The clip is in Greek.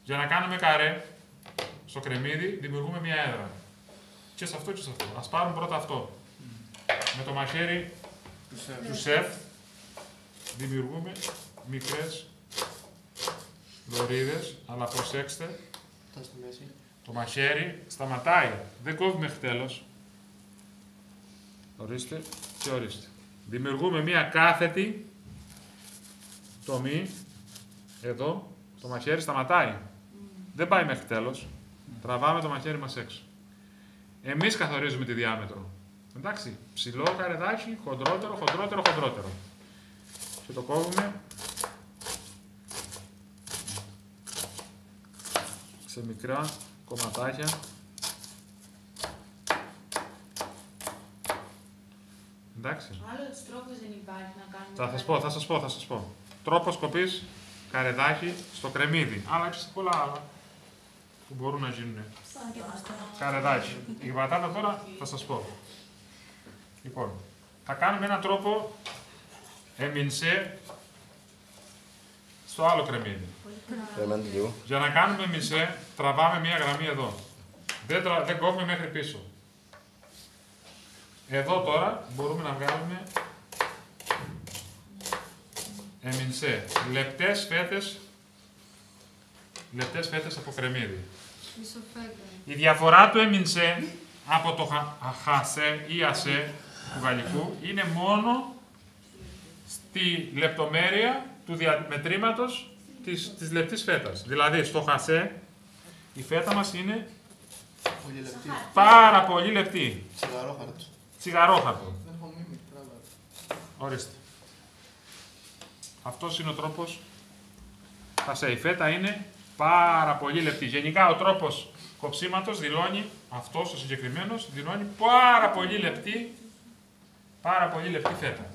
Για να κάνουμε καρέ στο κρεμμύδι, δημιουργούμε μια έδρα. Και σε αυτό και σε αυτό. Ας πάρουμε πρώτα αυτό. Με το μαχαίρι του σεφ δημιουργούμε μικρές λωρίδες, αλλά προσέξτε, το μαχαίρι σταματάει, δεν κόβει μέχρι τέλος. Ορίστε και ορίστε. Δημιουργούμε μία κάθετη τομή, εδώ, το μαχαίρι σταματάει. Δεν πάει μέχρι τέλος. Τραβάμε το μαχαίρι μας έξω. Εμείς καθορίζουμε τη διάμετρο. Εντάξει, ψηλό καρεδάκι, χοντρότερο, χοντρότερο, χοντρότερο. Και το κόβουμε σε μικρά κομματάκια. Εντάξει. Άλλος τρόπος δεν υπάρχει να κάνουμε. Θα σας πω. Τρόπος κοπής καρεδάκι στο κρεμμύδι. Αλλά και σε πολλά άλλα που μπορούν να γίνουν. Καρεδάκι. Η πατάτα τώρα θα σας πω. Λοιπόν, θα κάνουμε έναν τρόπο εμινσέ στο άλλο κρεμμύδι. Για να κάνουμε εμινσέ, τραβάμε μία γραμμή εδώ. Δεν κόβουμε μέχρι πίσω. Εδώ τώρα μπορούμε να βγάλουμε εμινσέ. Λεπτές φέτες από κρεμμύδι. Η διαφορά του εμινσέ από το χασέ ή ασέ του γαλλικού είναι μόνο στη λεπτομέρεια του διαμετρήματος της λεπτής φέτας. Δηλαδή στο χασέ η φέτα μας είναι πάρα πολύ λεπτή. Τσιγαρόχαρτο. Ορίστε. Αυτός είναι ο τρόπος χασέ. Η φέτα είναι πάρα πολύ λεπτή. Γενικά ο τρόπος κοψίματος δηλώνει, αυτός ο συγκεκριμένος, δηλώνει πάρα πολύ λεπτή φέτα.